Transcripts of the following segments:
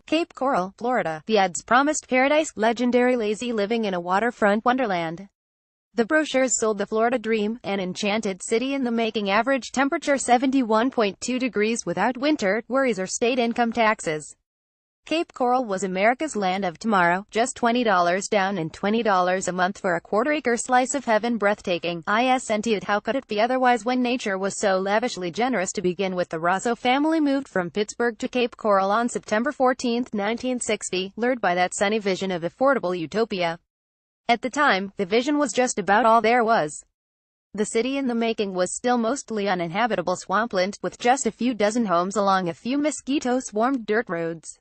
Cape Coral, Florida. The ads promised paradise, legendary lazy living in a waterfront wonderland. The brochures sold the Florida dream, an enchanted city in the making. Average temperature 71.2 degrees without winter worries or state income taxes. Cape Coral was America's land of tomorrow, just $20 down and $20 a month for a quarter-acre slice of heaven. Breathtaking, isn't how could it be otherwise when nature was so lavishly generous to begin with? The Rosso family moved from Pittsburgh to Cape Coral on September 14, 1960, lured by that sunny vision of affordable utopia. At the time, the vision was just about all there was. The city in the making was still mostly uninhabitable swampland, with just a few dozen homes along a few mosquito-swarmed dirt roads.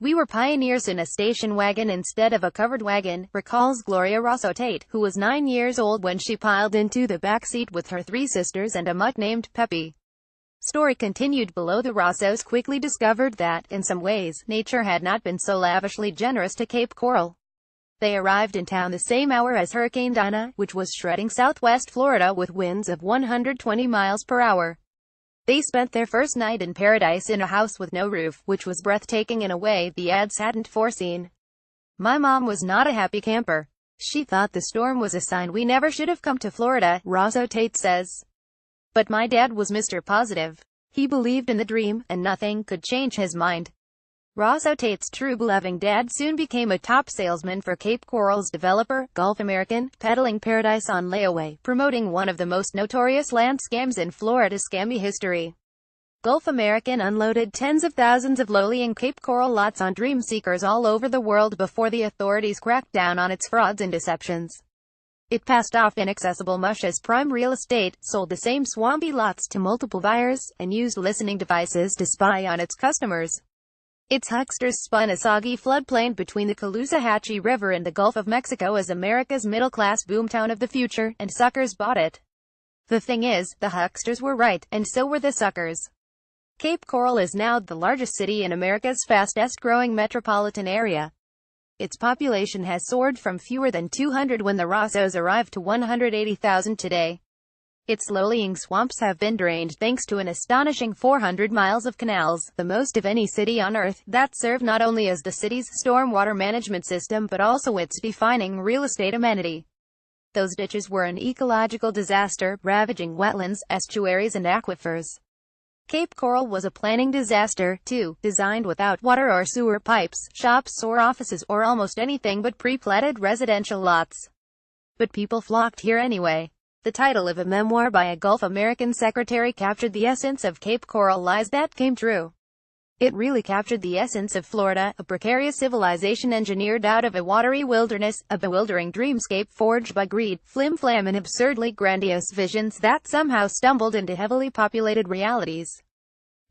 "We were pioneers in a station wagon instead of a covered wagon," recalls Gloria Rosso Tate, who was 9 years old when she piled into the back seat with her 3 sisters and a mutt named Peppy. Story continued below. The Rossos quickly discovered that, in some ways, nature had not been so lavishly generous to Cape Coral. They arrived in town the same hour as Hurricane Dinah, which was shredding southwest Florida with winds of 120 miles per hour. They spent their first night in paradise in a house with no roof, which was breathtaking in a way the ads hadn't foreseen. "My mom was not a happy camper. She thought the storm was a sign we never should have come to Florida," Rosso Tate says. "But my dad was Mr. Positive. He believed in the dream, and nothing could change his mind." Rosso Tate's true-believing dad soon became a top salesman for Cape Coral's developer, Gulf American, peddling paradise on layaway, promoting one of the most notorious land scams in Florida's scammy history. Gulf American unloaded tens of thousands of low-lying Cape Coral lots on dream seekers all over the world before the authorities cracked down on its frauds and deceptions. It passed off inaccessible mush as prime real estate, sold the same swampy lots to multiple buyers, and used listening devices to spy on its customers. Its hucksters spun a soggy floodplain between the Caloosahatchee River and the Gulf of Mexico as America's middle-class boomtown of the future, and suckers bought it. The thing is, the hucksters were right, and so were the suckers. Cape Coral is now the largest city in America's fastest-growing metropolitan area. Its population has soared from fewer than 200 when the Rossos arrived to 180,000 today. Its low-lying swamps have been drained thanks to an astonishing 400 miles of canals, the most of any city on Earth, that serve not only as the city's stormwater management system but also its defining real estate amenity. Those ditches were an ecological disaster, ravaging wetlands, estuaries and aquifers. Cape Coral was a planning disaster, too, designed without water or sewer pipes, shops or offices, or almost anything but pre-platted residential lots. But people flocked here anyway. The title of a memoir by a Gulf American secretary captured the essence of Cape Coral lies that came true. It really captured the essence of Florida, a precarious civilization engineered out of a watery wilderness, a bewildering dreamscape forged by greed, flim-flam and absurdly grandiose visions that somehow stumbled into heavily populated realities.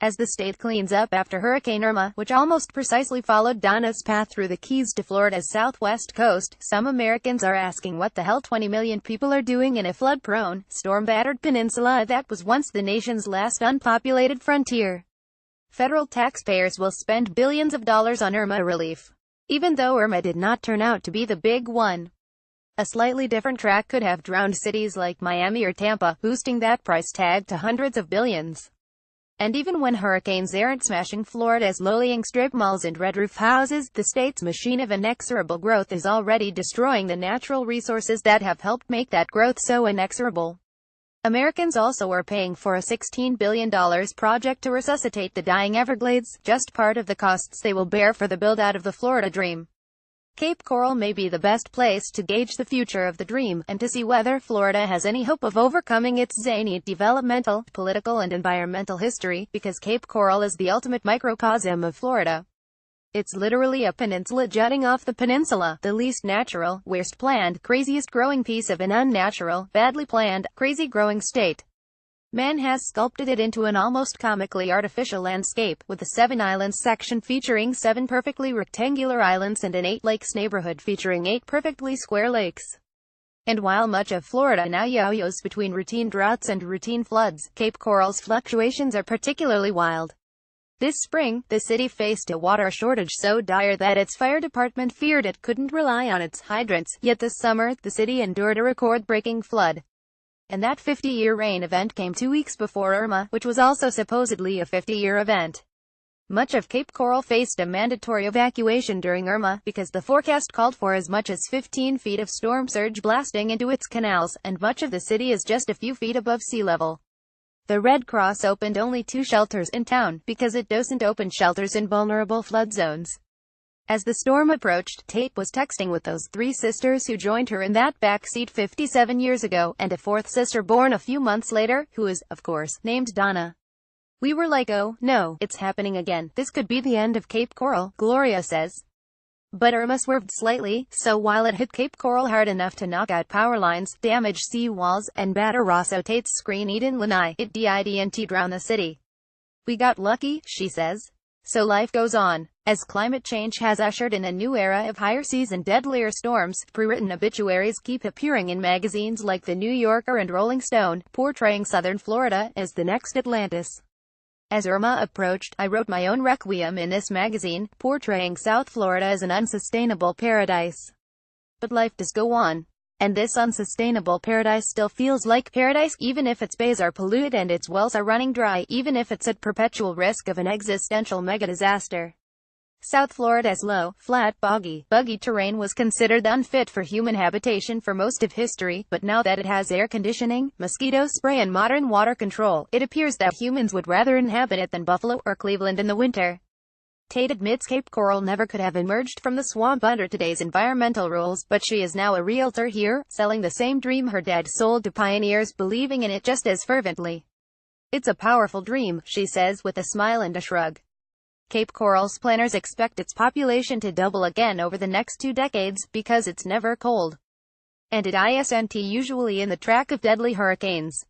As the state cleans up after Hurricane Irma, which almost precisely followed Dinah's path through the Keys to Florida's southwest coast, some Americans are asking what the hell 20 million people are doing in a flood-prone, storm-battered peninsula that was once the nation's last unpopulated frontier. Federal taxpayers will spend billions of dollars on Irma relief. Even though Irma did not turn out to be the big one. A slightly different track could have drowned cities like Miami or Tampa, boosting that price tag to hundreds of billions. And even when hurricanes aren't smashing Florida's low-lying strip malls and red roof houses, the state's machine of inexorable growth is already destroying the natural resources that have helped make that growth so inexorable. Americans also are paying for a $16 billion project to resuscitate the dying Everglades, just part of the costs they will bear for the build-out of the Florida dream. Cape Coral may be the best place to gauge the future of the dream, and to see whether Florida has any hope of overcoming its zany developmental, political and environmental history, because Cape Coral is the ultimate microcosm of Florida. It's literally a peninsula jutting off the peninsula, the least natural, worst planned, craziest growing piece of an unnatural, badly planned, crazy growing state. Man has sculpted it into an almost comically artificial landscape, with a 7-islands section featuring 7 perfectly rectangular islands and an 8-lakes neighborhood featuring 8 perfectly square lakes. And while much of Florida now yo-yos between routine droughts and routine floods, Cape Coral's fluctuations are particularly wild. This spring, the city faced a water shortage so dire that its fire department feared it couldn't rely on its hydrants, yet this summer, the city endured a record-breaking flood. And that 50-year rain event came 2 weeks before Irma, which was also supposedly a 50-year event. Much of Cape Coral faced a mandatory evacuation during Irma, because the forecast called for as much as 15 feet of storm surge blasting into its canals, and much of the city is just a few feet above sea level. The Red Cross opened only 2 shelters in town, because it doesn't open shelters in vulnerable flood zones. As the storm approached, Tate was texting with those 3 sisters who joined her in that back seat 57 years ago, and a 4th sister born a few months later, who is, of course, named Donna. "We were like, oh, no, it's happening again. This could be the end of Cape Coral," Gloria says. But Irma swerved slightly, so while it hit Cape Coral hard enough to knock out power lines, damage sea walls, and batter Rosso Tate's screen Eden Lanai, it didn't drown the city. "We got lucky," she says. So life goes on. As climate change has ushered in a new era of higher seas and deadlier storms, pre-written obituaries keep appearing in magazines like The New Yorker and Rolling Stone, portraying southern Florida as the next Atlantis. As Irma approached, I wrote my own requiem in this magazine, portraying South Florida as an unsustainable paradise. But life does go on. And this unsustainable paradise still feels like paradise, even if its bays are polluted and its wells are running dry, even if it's at perpetual risk of an existential mega-disaster. South Florida's low, flat, buggy terrain was considered unfit for human habitation for most of history, but now that it has air conditioning, mosquito spray and modern water control, it appears that humans would rather inhabit it than Buffalo or Cleveland in the winter. Tate admits Cape Coral never could have emerged from the swamp under today's environmental rules, but she is now a realtor here, selling the same dream her dad sold to pioneers, believing in it just as fervently. "It's a powerful dream," she says with a smile and a shrug. Cape Coral's planners expect its population to double again over the next 2 decades, because it's never cold. And it isn't usually in the track of deadly hurricanes.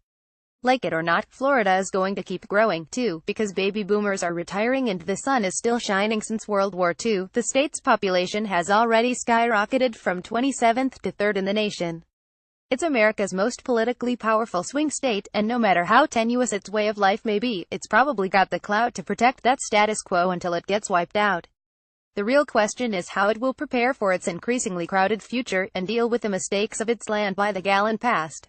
Like it or not, Florida is going to keep growing, too, because baby boomers are retiring and the sun is still shining. Since World War II, the state's population has already skyrocketed from 27th to 3rd in the nation. It's America's most politically powerful swing state, and no matter how tenuous its way of life may be, it's probably got the clout to protect that status quo until it gets wiped out. The real question is how it will prepare for its increasingly crowded future, and deal with the mistakes of its land-by-the-gallon past.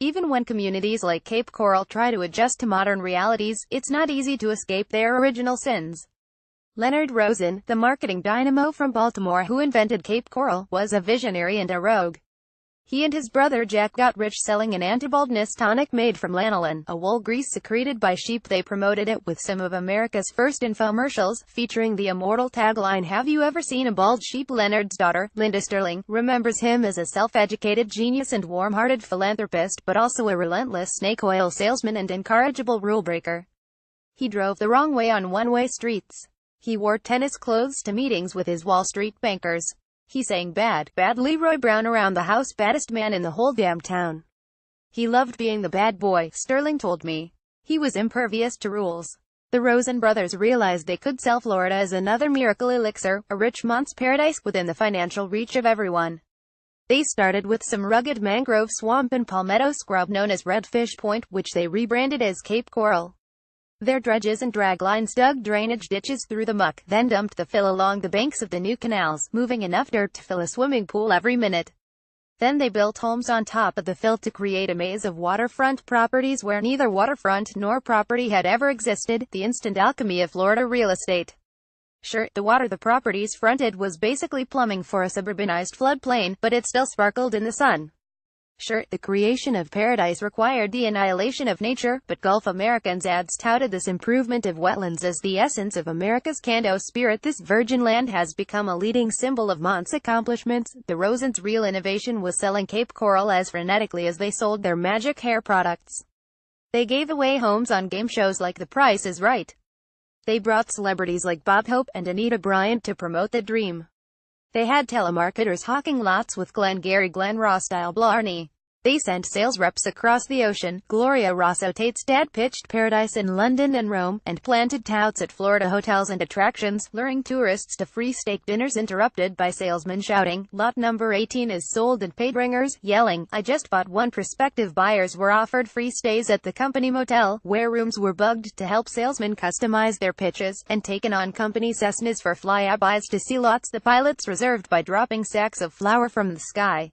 Even when communities like Cape Coral try to adjust to modern realities, it's not easy to escape their original sins. Leonard Rosen, the marketing dynamo from Baltimore who invented Cape Coral, was a visionary and a rogue. He and his brother Jack got rich selling an anti-baldness tonic made from lanolin, a wool grease secreted by sheep. They promoted it with some of America's first infomercials, featuring the immortal tagline, "Have you ever seen a bald sheep?" Leonard's daughter, Linda Sterling, remembers him as a self-educated genius and warm-hearted philanthropist, but also a relentless snake oil salesman and incorrigible rule-breaker. He drove the wrong way on one-way streets. He wore tennis clothes to meetings with his Wall Street bankers. He sang bad Leroy Brown around the house, baddest man in the whole damn town. He loved being the bad boy, Sterling told me. He was impervious to rules. The Rosen brothers realized they could sell Florida as another miracle elixir, a rich mont's paradise, within the financial reach of everyone. They started with some rugged mangrove swamp and palmetto scrub known as Redfish Point, which they rebranded as Cape Coral. Their dredges and draglines dug drainage ditches through the muck, then dumped the fill along the banks of the new canals, moving enough dirt to fill a swimming pool every minute. Then they built homes on top of the fill to create a maze of waterfront properties where neither waterfront nor property had ever existed, the instant alchemy of Florida real estate. Sure, the water the properties fronted was basically plumbing for a suburbanized floodplain, but it still sparkled in the sun. Sure, the creation of paradise required the annihilation of nature, but Gulf Americans ads touted this improvement of wetlands as the essence of America's Canto spirit. This virgin land has become a leading symbol of Mont's accomplishments. The Rosens' real innovation was selling Cape Coral as frenetically as they sold their magic hair products. They gave away homes on game shows like The Price is Right. They brought celebrities like Bob Hope and Anita Bryant to promote the dream. They had telemarketers hawking lots with Glenn Ross-style blarney. They sent sales reps across the ocean. Gloria Rosso Tate's dad pitched paradise in London and Rome, and planted touts at Florida hotels and attractions, luring tourists to free steak dinners interrupted by salesmen shouting, "Lot number 18 is sold," and paid ringers, yelling, "I just bought one." Prospective buyers were offered free stays at the company motel, where rooms were bugged to help salesmen customize their pitches, and taken on company Cessnas for flyabys to see lots the pilots reserved by dropping sacks of flour from the sky.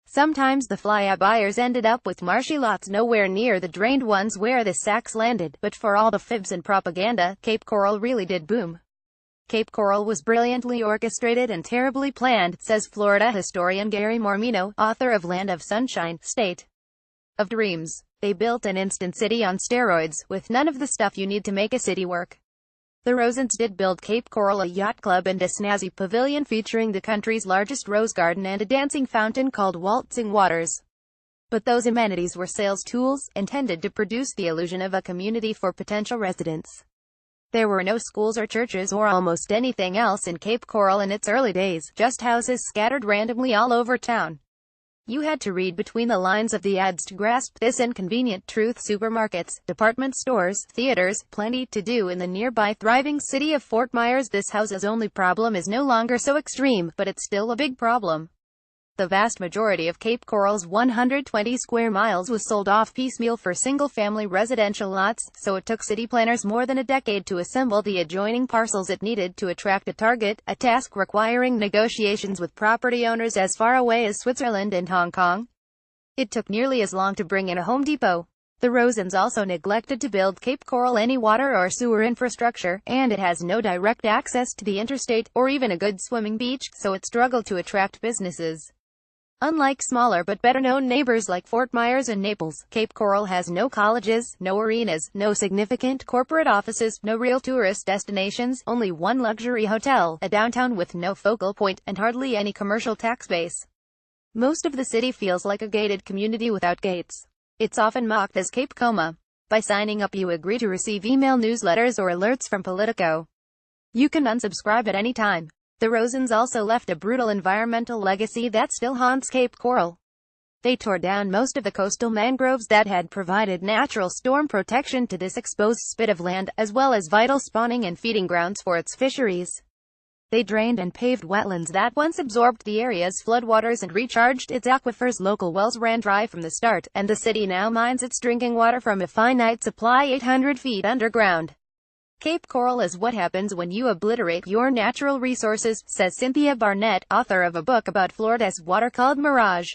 Sometimes the fly-out buyers ended up with marshy lots nowhere near the drained ones where the sacks landed, but for all the fibs and propaganda, Cape Coral really did boom. Cape Coral was brilliantly orchestrated and terribly planned, says Florida historian Gary Mormino, author of Land of Sunshine, State of Dreams. They built an instant city on steroids, with none of the stuff you need to make a city work. The Rosens did build Cape Coral, a yacht club and a snazzy pavilion featuring the country's largest rose garden and a dancing fountain called Waltzing Waters. But those amenities were sales tools, intended to produce the illusion of a community for potential residents. There were no schools or churches or almost anything else in Cape Coral in its early days, just houses scattered randomly all over town. You had to read between the lines of the ads to grasp this inconvenient truth. Supermarkets, department stores, theaters, plenty to do in the nearby thriving city of Fort Myers. This house's only problem is no longer so extreme, but it's still a big problem. The vast majority of Cape Coral's 120 square miles was sold off piecemeal for single-family residential lots, so it took city planners more than a decade to assemble the adjoining parcels it needed to attract a target, a task requiring negotiations with property owners as far away as Switzerland and Hong Kong. It took nearly as long to bring in a Home Depot. The Rosens also neglected to build Cape Coral any water or sewer infrastructure, and it has no direct access to the interstate, or even a good swimming beach, so it struggled to attract businesses. Unlike smaller but better-known neighbors like Fort Myers and Naples, Cape Coral has no colleges, no arenas, no significant corporate offices, no real tourist destinations, only one luxury hotel, a downtown with no focal point, and hardly any commercial tax base. Most of the city feels like a gated community without gates. It's often mocked as Cape Coma. By signing up you agree to receive email newsletters or alerts from Politico. You can unsubscribe at any time. The Rosens also left a brutal environmental legacy that still haunts Cape Coral. They tore down most of the coastal mangroves that had provided natural storm protection to this exposed spit of land, as well as vital spawning and feeding grounds for its fisheries. They drained and paved wetlands that once absorbed the area's floodwaters and recharged its aquifers. Local wells ran dry from the start, and the city now mines its drinking water from a finite supply 800 feet underground. Cape Coral is what happens when you obliterate your natural resources, says Cynthia Barnett, author of a book about Florida's water called Mirage.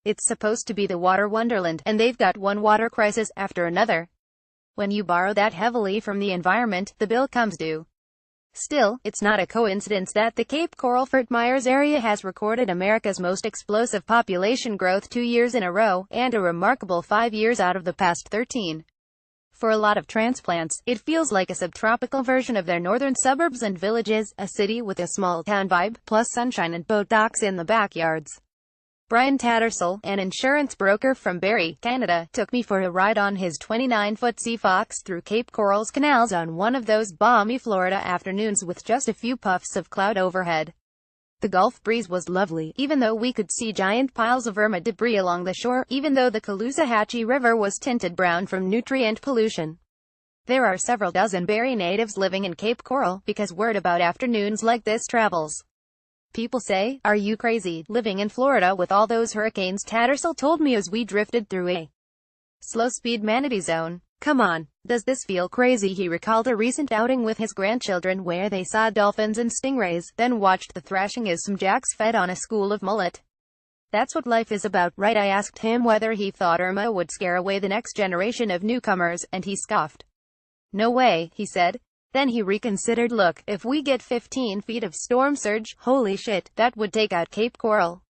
It's supposed to be the water wonderland, and they've got one water crisis after another. When you borrow that heavily from the environment, the bill comes due. Still, it's not a coincidence that the Cape Coral-Fort Myers area has recorded America's most explosive population growth 2 years in a row, and a remarkable 5 years out of the past 13. For a lot of transplants, it feels like a subtropical version of their northern suburbs and villages, a city with a small-town vibe, plus sunshine and boat docks in the backyards. Brian Tattersall, an insurance broker from Barrie, Canada, took me for a ride on his 29-foot Sea Fox through Cape Coral's canals on one of those balmy Florida afternoons with just a few puffs of cloud overhead. The Gulf breeze was lovely, even though we could see giant piles of Irma debris along the shore, even though the Caloosahatchee River was tinted brown from nutrient pollution. There are several dozen Barrie natives living in Cape Coral, because word about afternoons like this travels. People say, "Are you crazy, living in Florida with all those hurricanes?" Tattersall told me as we drifted through a slow-speed manatee zone. "Come on, does this feel crazy?" He recalled a recent outing with his grandchildren where they saw dolphins and stingrays, then watched the thrashing as some jacks fed on a school of mullet. "That's what life is about, right?" I asked him whether he thought Irma would scare away the next generation of newcomers, and he scoffed. "No way," he said. Then he reconsidered. "Look, if we get 15 feet of storm surge, holy shit, that would take out Cape Coral."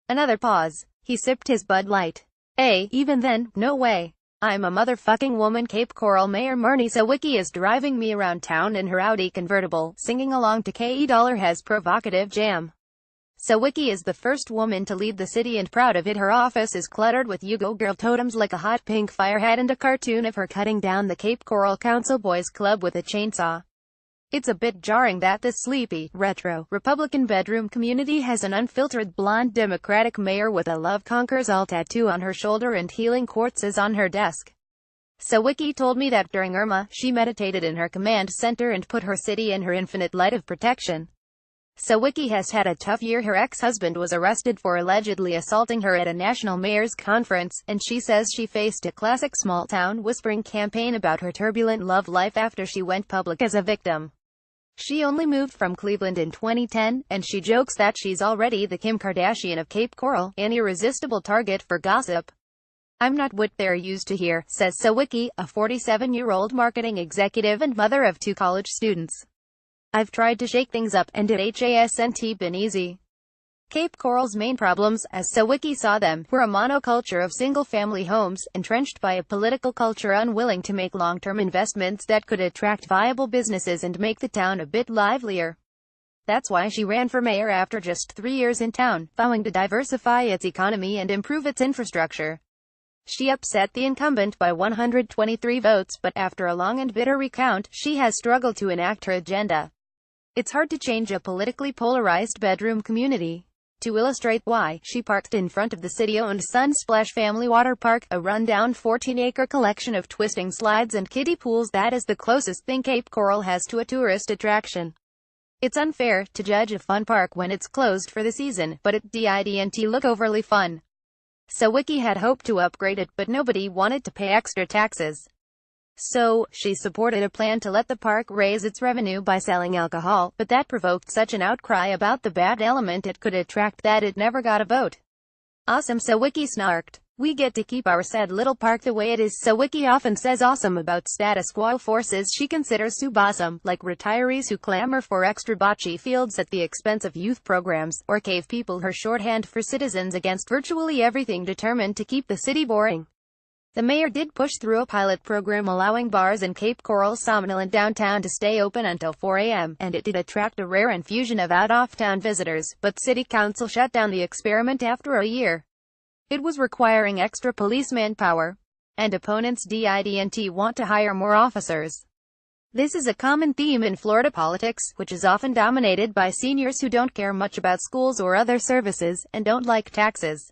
Another pause. He sipped his Bud Light. Even then, no way. I'm a motherfucking woman." Cape Coral Mayor Marnie Sawicki is driving me around town in her Audi convertible, singing along to $Has provocative jam. Sawicki is the first woman to lead the city and proud of it. Her office is cluttered with "You Go Girl" totems like a hot pink fire hat and a cartoon of her cutting down the Cape Coral Council Boys Club with a chainsaw. It's a bit jarring that this sleepy, retro, Republican bedroom community has an unfiltered blonde Democratic mayor with a "Love Conquers All" tattoo on her shoulder and healing quartzes on her desk. Sawicki told me that during Irma, she meditated in her command center and put her city in her infinite light of protection. Sawicki has had a tough year. Her ex-husband was arrested for allegedly assaulting her at a national mayor's conference, and she says she faced a classic small-town whispering campaign about her turbulent love life after she went public as a victim. She only moved from Cleveland in 2010, and she jokes that she's already the Kim Kardashian of Cape Coral, an irresistible target for gossip. "I'm not what they're used to here," says Sawicki, a 47-year-old marketing executive and mother of 2 college students. "I've tried to shake things up, and it hasn't been easy." Cape Coral's main problems, as Sawicki saw them, were a monoculture of single-family homes, entrenched by a political culture unwilling to make long-term investments that could attract viable businesses and make the town a bit livelier. That's why she ran for mayor after just 3 years in town, vowing to diversify its economy and improve its infrastructure. She upset the incumbent by 123 votes, but after a long and bitter recount, she has struggled to enact her agenda. It's hard to change a politically polarized bedroom community. To illustrate why, she parked in front of the city-owned Sunsplash Family Water Park, a rundown 14-acre collection of twisting slides and kiddie pools that is the closest thing Cape Coral has to a tourist attraction. It's unfair to judge a fun park when it's closed for the season, but it didn't look overly fun. Sawicki had hoped to upgrade it, but nobody wanted to pay extra taxes. So, she supported a plan to let the park raise its revenue by selling alcohol, but that provoked such an outcry about the bad element it could attract that it never got a vote. "Awesome," Sawicki snarked. "We get to keep our sad little park the way it is." Sawicki often says awesome about status quo forces she considers subawesome, like retirees who clamor for extra bocce fields at the expense of youth programs, or cave people, her shorthand for citizens against virtually everything determined to keep the city boring. The mayor did push through a pilot program allowing bars in Cape Coral's somnolent downtown to stay open until 4 a.m., and it did attract a rare infusion of out-of-town visitors, but city council shut down the experiment after a year. It was requiring extra police manpower, and opponents didn't want to hire more officers. This is a common theme in Florida politics, which is often dominated by seniors who don't care much about schools or other services, and don't like taxes.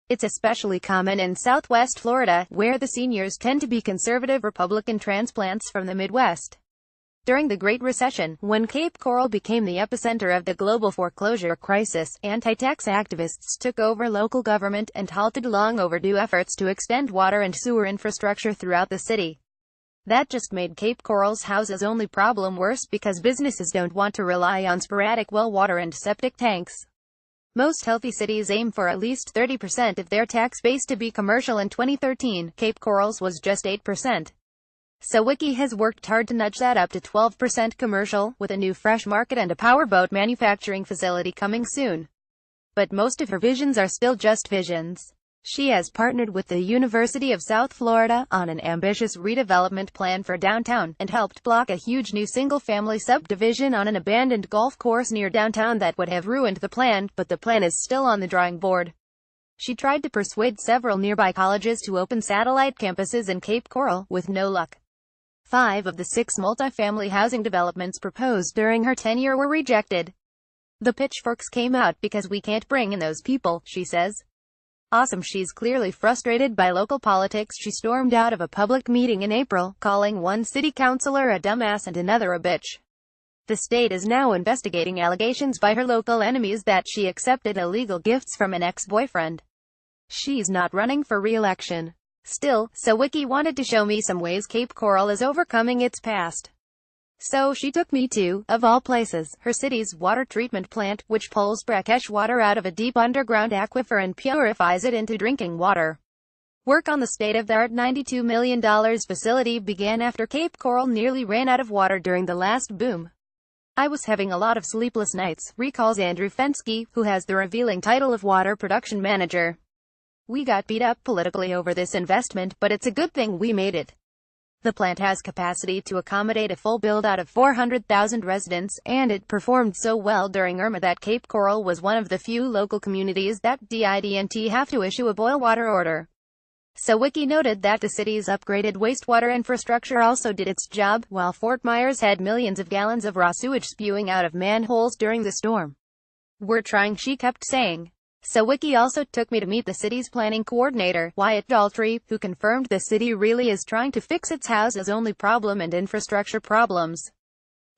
It's especially common in Southwest Florida, where the seniors tend to be conservative Republican transplants from the Midwest. During the Great Recession, when Cape Coral became the epicenter of the global foreclosure crisis, anti-tax activists took over local government and halted long-overdue efforts to extend water and sewer infrastructure throughout the city. That just made Cape Coral's houses' only problem worse, because businesses don't want to rely on sporadic well water and septic tanks. Most healthy cities aim for at least 30% of their tax base to be commercial. In 2013, Cape Coral's was just 8%. Sawicki has worked hard to nudge that up to 12% commercial, with a new fresh market and a powerboat manufacturing facility coming soon. But most of her visions are still just visions. She has partnered with the University of South Florida on an ambitious redevelopment plan for downtown, and helped block a huge new single-family subdivision on an abandoned golf course near downtown that would have ruined the plan, but the plan is still on the drawing board. She tried to persuade several nearby colleges to open satellite campuses in Cape Coral, with no luck. 5 of the 6 multifamily housing developments proposed during her tenure were rejected. "The pitchforks came out because we can't bring in those people," she says. Awesome. She's clearly frustrated by local politics. She stormed out of a public meeting in April, calling one city councilor a dumbass and another a bitch. The state is now investigating allegations by her local enemies that she accepted illegal gifts from an ex-boyfriend. She's not running for re-election. Still, Sawicki wanted to show me some ways Cape Coral is overcoming its past. So she took me to, of all places, her city's water treatment plant, which pulls brackish water out of a deep underground aquifer and purifies it into drinking water. Work on the state-of-the-art $92 million facility began after Cape Coral nearly ran out of water during the last boom. "I was having a lot of sleepless nights," recalls Andrew Fenske, who has the revealing title of water production manager. "We got beat up politically over this investment, but it's a good thing we made it. The plant has capacity to accommodate a full build-out of 400,000 residents, and it performed so well during Irma that Cape Coral was one of the few local communities that didn't have to issue a boil water order." Sawicki noted that the city's upgraded wastewater infrastructure also did its job, while Fort Myers had millions of gallons of raw sewage spewing out of manholes during the storm. "We're trying," she kept saying. Sawicki also took me to meet the city's planning coordinator, Wyatt Daltrey, who confirmed the city really is trying to fix its houses' only problem and infrastructure problems.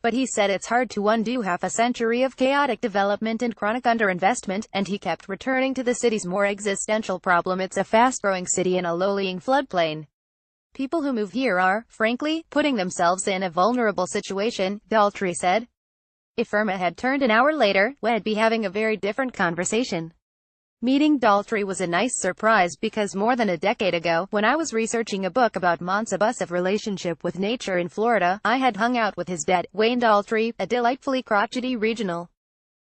But he said it's hard to undo half a century of chaotic development and chronic underinvestment, and he kept returning to the city's more existential problem: it's a fast-growing city in a low-lying floodplain. "People who move here are, frankly, putting themselves in a vulnerable situation," Daltrey said. If Irma had turned an hour later, we'd be having a very different conversation. Meeting Daltrey was a nice surprise because more than a decade ago, when I was researching a book about Mont's abusive relationship with nature in Florida, I had hung out with his dad, Wayne Daltrey, a delightfully crotchety regional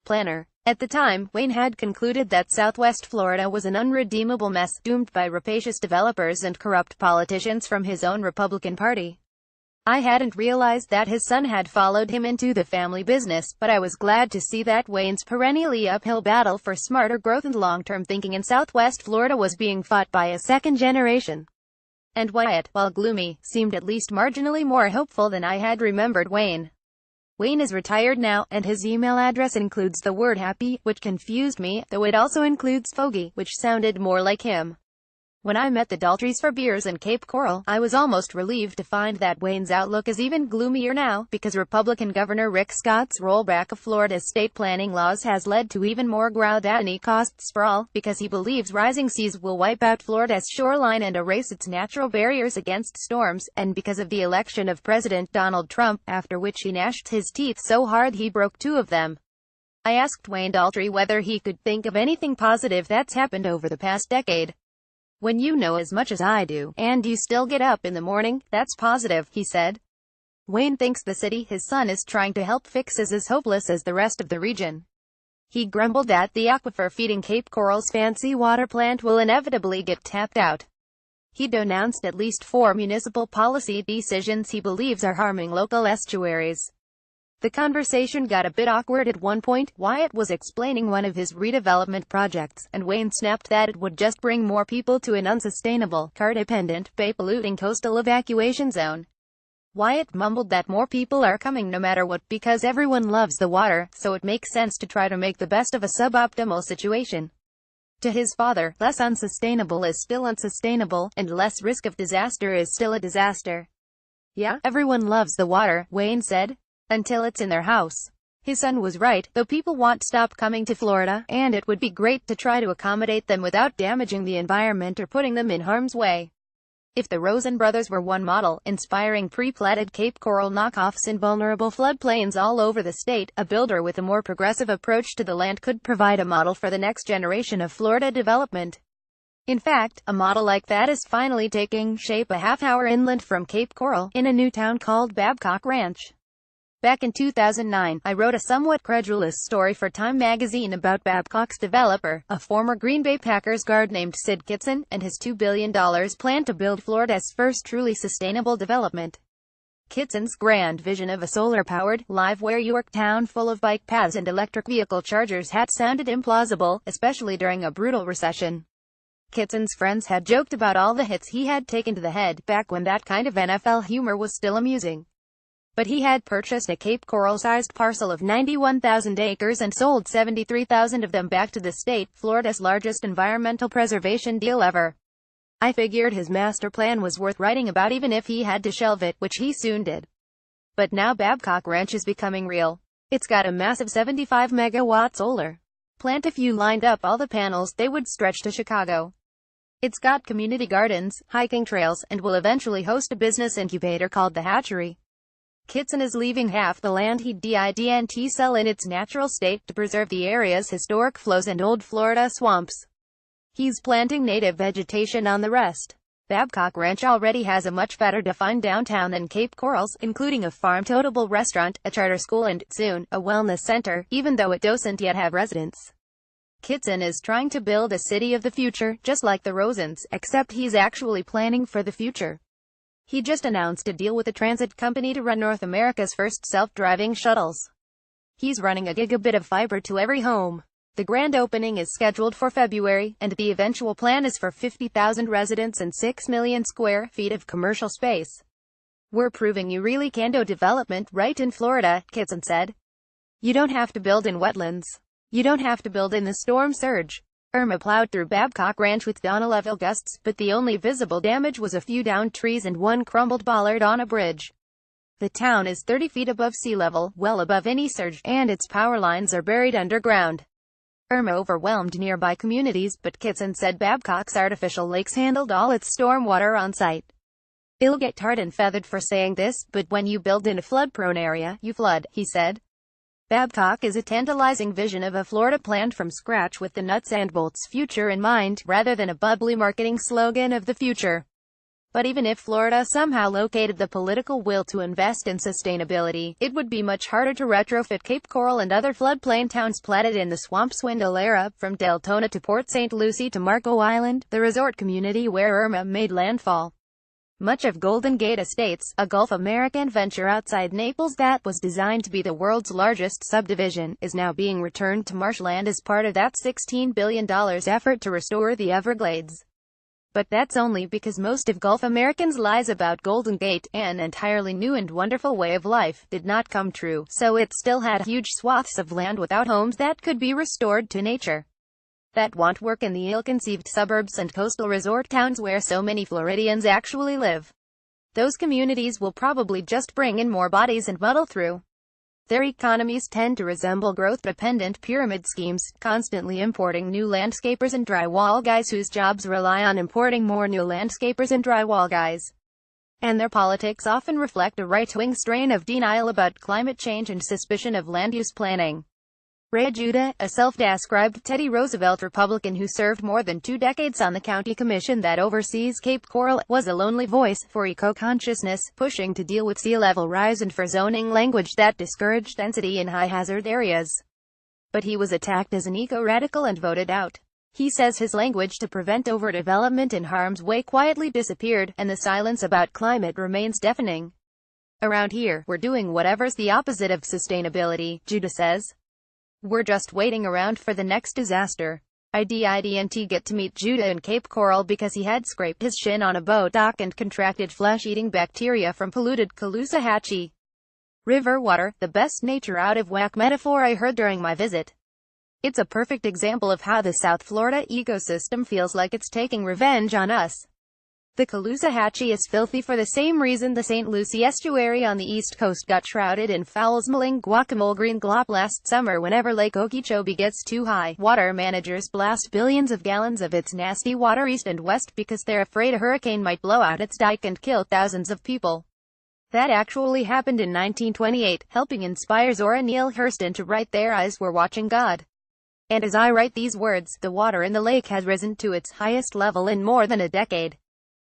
planner. At the time, Wayne had concluded that Southwest Florida was an unredeemable mess, doomed by rapacious developers and corrupt politicians from his own Republican Party. I hadn't realized that his son had followed him into the family business, but I was glad to see that Wayne's perennially uphill battle for smarter growth and long-term thinking in Southwest Florida was being fought by a second generation. And Wyatt, while gloomy, seemed at least marginally more hopeful than I had remembered Wayne. Wayne is retired now, and his email address includes the word happy, which confused me, though it also includes fogey, which sounded more like him. When I met the Daltreys for beers in Cape Coral, I was almost relieved to find that Wayne's outlook is even gloomier now, because Republican Governor Rick Scott's rollback of Florida's state planning laws has led to even more ground-any cost sprawl, because he believes rising seas will wipe out Florida's shoreline and erase its natural barriers against storms, and because of the election of President Donald Trump, after which he gnashed his teeth so hard he broke two of them. I asked Wayne Daltrey whether he could think of anything positive that's happened over the past decade. "When you know as much as I do, and you still get up in the morning, that's positive," he said. Wayne thinks the city his son is trying to help fix is as hopeless as the rest of the region. He grumbled that the aquifer feeding Cape Coral's fancy water plant will inevitably get tapped out. He denounced at least 4 municipal policy decisions he believes are harming local estuaries. The conversation got a bit awkward at one point. Wyatt was explaining one of his redevelopment projects, and Wayne snapped that it would just bring more people to an unsustainable, car-dependent, bay-polluting coastal evacuation zone. Wyatt mumbled that more people are coming no matter what because everyone loves the water, so it makes sense to try to make the best of a suboptimal situation. To his father, less unsustainable is still unsustainable, and less risk of disaster is still a disaster. "Yeah, everyone loves the water," Wayne said. "Until it's in their house." His son was right, though people won't stop coming to Florida, and it would be great to try to accommodate them without damaging the environment or putting them in harm's way. If the Rosen brothers were one model, inspiring pre-platted Cape Coral knockoffs in vulnerable floodplains all over the state, a builder with a more progressive approach to the land could provide a model for the next generation of Florida development. In fact, a model like that is finally taking shape a half-hour inland from Cape Coral, in a new town called Babcock Ranch. Back in 2009, I wrote a somewhat credulous story for Time magazine about Babcock's developer, a former Green Bay Packers guard named Sid Kitson, and his $2 billion plan to build Florida's first truly sustainable development. Kitson's grand vision of a solar-powered, live-wire York town full of bike paths and electric vehicle chargers had sounded implausible, especially during a brutal recession. Kitson's friends had joked about all the hits he had taken to the head, back when that kind of NFL humor was still amusing. But he had purchased a Cape Coral-sized parcel of 91,000 acres and sold 73,000 of them back to the state, Florida's largest environmental preservation deal ever. I figured his master plan was worth writing about even if he had to shelve it, which he soon did. But now Babcock Ranch is becoming real. It's got a massive 75-megawatt solar plant. If you lined up all the panels, they would stretch to Chicago. It's got community gardens, hiking trails, and will eventually host a business incubator called the Hatchery. Kitson is leaving half the land he didn't sell in its natural state to preserve the area's historic flows and old Florida swamps. He's planting native vegetation on the rest. Babcock Ranch already has a much better defined downtown than Cape Coral's, including a farm-totable restaurant, a charter school and, soon, a wellness center, even though it doesn't yet have residents. Kitson is trying to build a city of the future, just like the Rosens, except he's actually planning for the future. He just announced a deal with a transit company to run North America's first self-driving shuttles. He's running a gigabit of fiber to every home. The grand opening is scheduled for February, and the eventual plan is for 50,000 residents and 6 million square feet of commercial space. "We're proving you really can do development right in Florida," Kitson said. "You don't have to build in wetlands. You don't have to build in the storm surge." Irma plowed through Babcock Ranch with down-level gusts, but the only visible damage was a few downed trees and one crumbled bollard on a bridge. The town is 30 feet above sea level, well above any surge, and its power lines are buried underground. Irma overwhelmed nearby communities, but Kitson said Babcock's artificial lakes handled all its storm water on site. "It'll get tarred and feathered for saying this, but when you build in a flood-prone area, you flood," he said. Babcock is a tantalizing vision of a Florida planned from scratch with the nuts and bolts future in mind, rather than a bubbly marketing slogan of the future. But even if Florida somehow located the political will to invest in sustainability, it would be much harder to retrofit Cape Coral and other floodplain towns platted in the swamp swindle era, from Deltona to Port St. Lucie to Marco Island, the resort community where Irma made landfall. Much of Golden Gate Estates, a Gulf American venture outside Naples that was designed to be the world's largest subdivision, is now being returned to marshland as part of that $16 billion effort to restore the Everglades. But that's only because most of Gulf Americans' lies about Golden Gate, an entirely new and wonderful way of life, did not come true, so it still had huge swaths of land without homes that could be restored to nature. That won't work in the ill-conceived suburbs and coastal resort towns where so many Floridians actually live. Those communities will probably just bring in more bodies and muddle through. Their economies tend to resemble growth-dependent pyramid schemes, constantly importing new landscapers and drywall guys whose jobs rely on importing more new landscapers and drywall guys. And their politics often reflect a right-wing strain of denial about climate change and suspicion of land use planning. Ray Judah, a self-described Teddy Roosevelt Republican who served more than 2 decades on the county commission that oversees Cape Coral, was a lonely voice for eco-consciousness, pushing to deal with sea level rise and for zoning language that discouraged density in high-hazard areas. But he was attacked as an eco-radical and voted out. He says his language to prevent overdevelopment in harm's way quietly disappeared, and the silence about climate remains deafening. Around here, we're doing whatever's the opposite of sustainability, Judah says. We're just waiting around for the next disaster. I didn't get to meet Judah in Cape Coral because he had scraped his shin on a boat dock and contracted flesh-eating bacteria from polluted Caloosahatchee River water, the best nature out of whack metaphor I heard during my visit. It's a perfect example of how the South Florida ecosystem feels like it's taking revenge on us. The Caloosahatchee is filthy for the same reason the St. Lucie estuary on the East Coast got shrouded in foul-smelling guacamole green glop last summer whenever Lake Okeechobee gets too high. Water managers blast billions of gallons of its nasty water east and west because they're afraid a hurricane might blow out its dike and kill thousands of people. That actually happened in 1928, helping inspire Zora Neale Hurston to write "Their Eyes Were Watching God." And as I write these words, the water in the lake has risen to its highest level in more than a decade.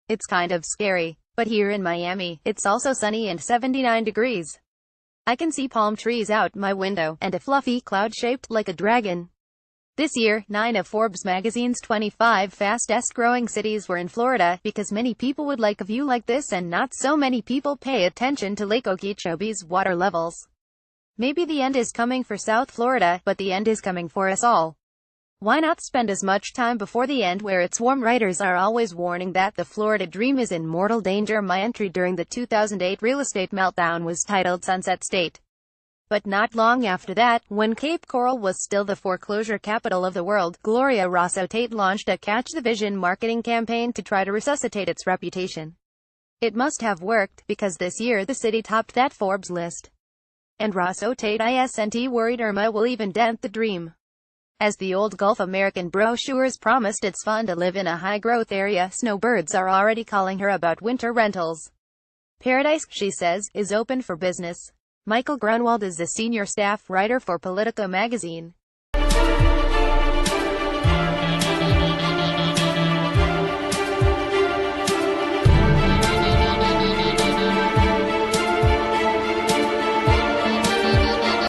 It's kind of scary. But here in Miami, it's also sunny and 79 degrees. I can see palm trees out my window, and a fluffy cloud shaped like a dragon. This year, 9 of Forbes magazine's 25 fastest-growing cities were in Florida, because many people would like a view like this and not so many people pay attention to Lake Okeechobee's water levels. Maybe the end is coming for South Florida, but the end is coming for us all. Why not spend as much time before the end where its warm writers are always warning that the Florida dream is in mortal danger? My entry during the 2008 real estate meltdown was titled Sunset State. But not long after that, when Cape Coral was still the foreclosure capital of the world, Gloria Rosso Tate launched a Catch the Vision marketing campaign to try to resuscitate its reputation. It must have worked, because this year the city topped that Forbes list. And Rosso Tate isn't worried Irma will even dent the dream. As the old Gulf American brochures promised, it's fun to live in a high-growth area. Snowbirds are already calling her about winter rentals. Paradise, she says, is open for business. Michael Grunwald is the senior staff writer for Politico magazine.